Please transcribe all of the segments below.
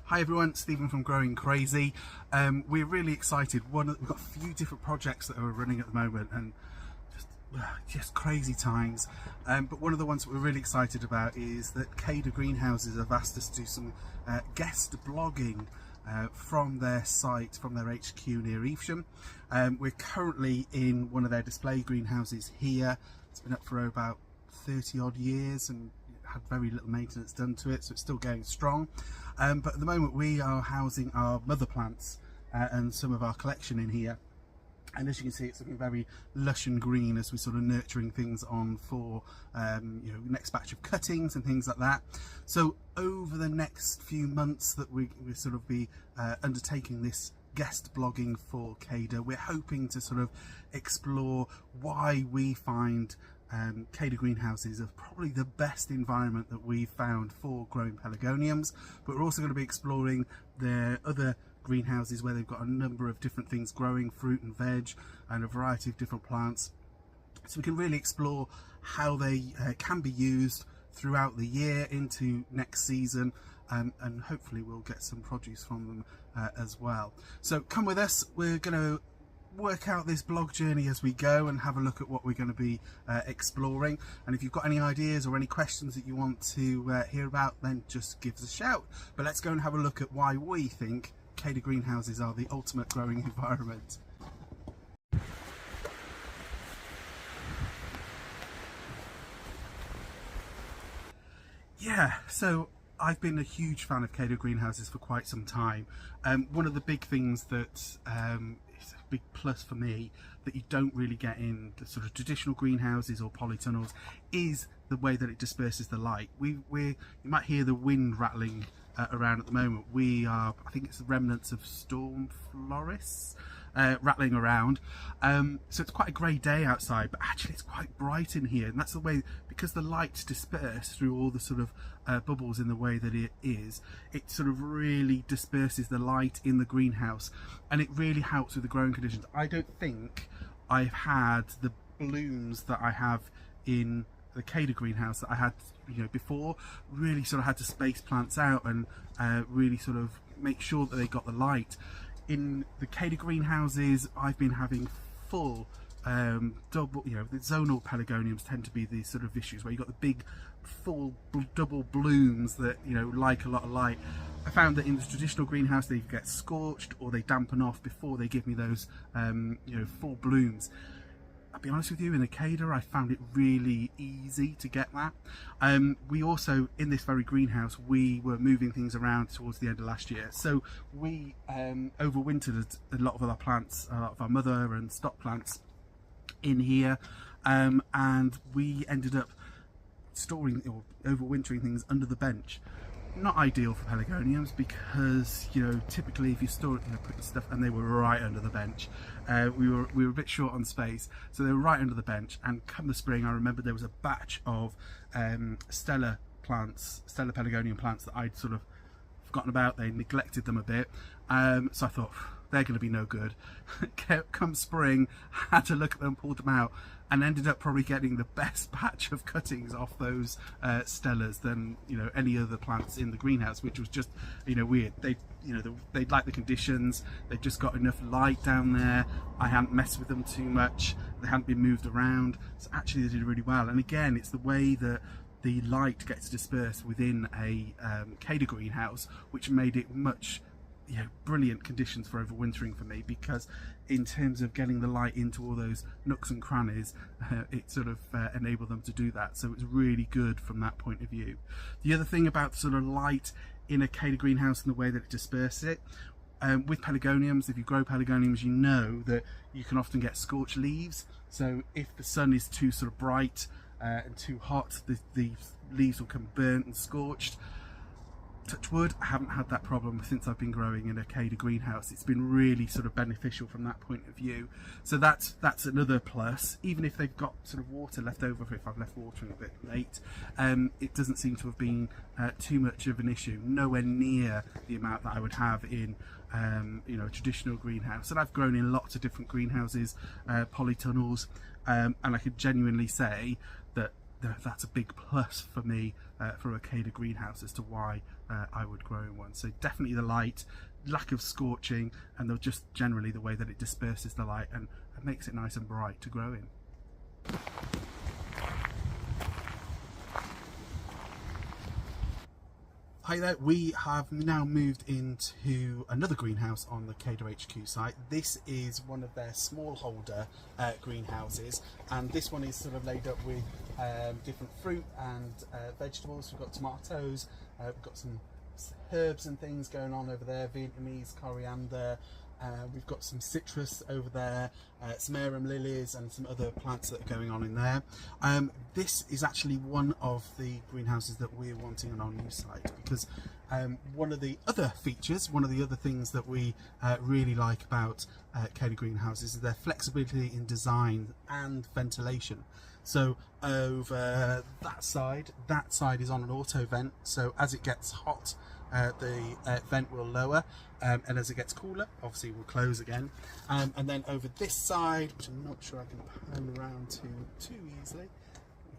Hi everyone, Stephen from Growing Crazy. We're really excited. We've got a few different projects that are running at the moment and just crazy times. But one of the ones that we're really excited about is that Keder Greenhouses have asked us to do some guest blogging from their site, from their HQ near Evesham. We're currently in one of their display greenhouses here. It's been up for about 30 odd years and had very little maintenance done to it, so it's still going strong. But at the moment we are housing our mother plants and some of our collection in here, and as you can see it's looking very lush and green as we're sort of nurturing things on for next batch of cuttings and things like that. So over the next few months that we sort of be undertaking this guest blogging for Keder, we're hoping to sort of explore why we find Keder Greenhouses are probably the best environment that we've found for growing pelargoniums, but we're also going to be exploring their other greenhouses where they've got a number of different things growing, fruit and veg and a variety of different plants, so we can really explore how they can be used throughout the year into next season, and hopefully we'll get some produce from them as well. So come with us, we're going to work out this blog journey as we go and have a look at what we're going to be exploring. And if you've got any ideas or any questions that you want to hear about, then just give us a shout. But let's go and have a look at why we think Keder Greenhouses are the ultimate growing environment. Yeah, so I've been a huge fan of Keder Greenhouses for quite some time. One of the big things that is a big plus for me that you don't really get in the sort of traditional greenhouses or polytunnels is the way that it disperses the light. You might hear the wind rattling around at the moment. I think it's the remnants of storm florists rattling around, so it's quite a grey day outside, but actually it's quite bright in here, and that's the way, because the light's dispersed through all the sort of bubbles in the way that it is, it sort of really disperses the light in the greenhouse, and it really helps with the growing conditions. I don't think I've had the blooms that I have in the Keder greenhouse that I had before. Really sort of had to space plants out and really sort of make sure that they got the light. In the Keder greenhouses I've been having full double, the zonal pelargoniums tend to be the sort of issues where you've got the big full double blooms that like a lot of light. I found that in the traditional greenhouse they get scorched or they dampen off before they give me those full blooms. I'll be honest with you, in the Keder I found it really easy to get that. We also, in this very greenhouse, we were moving things around towards the end of last year, so we overwintered a lot of our plants, a lot of our mother and stock plants in here, and we ended up storing or overwintering things under the bench. Not ideal for pelargoniums because typically if you store putting stuff, and they were right under the bench. We were a bit short on space, so they were right under the bench. And come the spring, I remember there was a batch of Stella pelargonium plants that I'd sort of forgotten about. They neglected them a bit, so I thought they're going to be no good. Come spring, had to look at them, pulled them out, and ended up probably getting the best batch of cuttings off those Stellas than any other plants in the greenhouse, which was just weird. They like the conditions, they just got enough light down there. I hadn't messed with them too much, they hadn't been moved around, so actually they did really well. And again, it's the way that the light gets dispersed within a Keder greenhouse which made it much brilliant conditions for overwintering for me, because in terms of getting the light into all those nooks and crannies, it sort of enabled them to do that, so it's really good from that point of view. The other thing about the sort of light in a Keder greenhouse and the way that it disperses it, with pelargoniums, if you grow pelargoniums, you know that you can often get scorched leaves. So if the sun is too sort of bright and too hot, the leaves will become burnt and scorched. Touch wood, I haven't had that problem since I've been growing in a Keder greenhouse. It's been really sort of beneficial from that point of view. So that's another plus. Even if they've got sort of water left over, if I've left watering a bit late, it doesn't seem to have been too much of an issue. Nowhere near the amount that I would have in a traditional greenhouse. And I've grown in lots of different greenhouses, polytunnels, and I could genuinely say that that's a big plus for me for a Keder greenhouse as to why I would grow in one. So definitely the light, lack of scorching, and just generally the way that it disperses the light and makes it nice and bright to grow in. Hi there, we have now moved into another greenhouse on the Keder HQ site. This is one of their smallholder greenhouses, and this one is sort of laid up with different fruit and vegetables. We've got tomatoes, we've got some herbs and things going on over there, Vietnamese coriander, we've got some citrus over there, some arum lilies and some other plants that are going on in there. This is actually one of the greenhouses that we're wanting on our new site, because one of the other features, one of the other things that we really like about Keder greenhouses is their flexibility in design and ventilation. So over that side is on an auto vent, so as it gets hot the vent will lower, and as it gets cooler obviously will close again, and then over this side, which I'm not sure I can pan around to too easily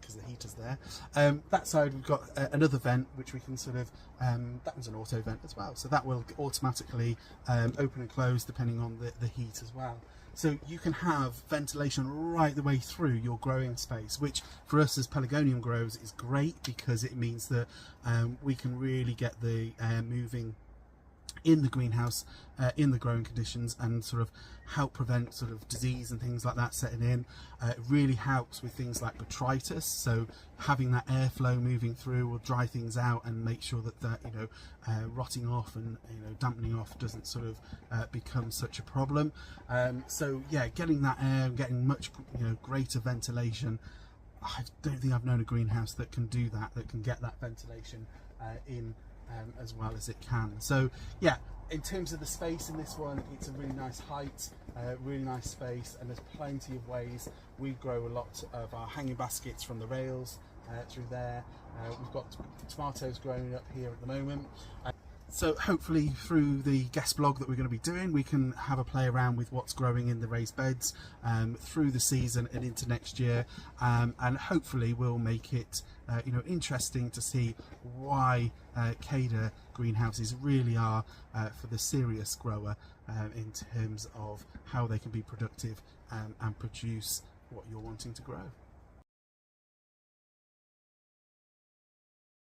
because the heater's there, that side we've got another vent which we can sort of, that one's an auto vent as well, so that will automatically open and close depending on the heat as well. So you can have ventilation right the way through your growing space, which for us as Pelargonium growers is great, because it means that we can really get the air moving in the greenhouse in the growing conditions, and sort of help prevent sort of disease and things like that setting in. It really helps with things like botrytis, so having that airflow moving through will dry things out and make sure that rotting off and dampening off doesn't sort of become such a problem. So yeah, getting that air and getting much greater ventilation. I don't think I've known a greenhouse that can do that, that can get that ventilation in as well as it can. So yeah, in terms of the space in this one, it's a really nice height, really nice space, and there's plenty of ways. We grow a lot of our hanging baskets from the rails through there. We've got tomatoes growing up here at the moment. So hopefully through the guest blog that we're going to be doing, we can have a play around with what's growing in the raised beds through the season and into next year, and hopefully we'll make it interesting to see why Keder greenhouses really are for the serious grower in terms of how they can be productive and produce what you're wanting to grow.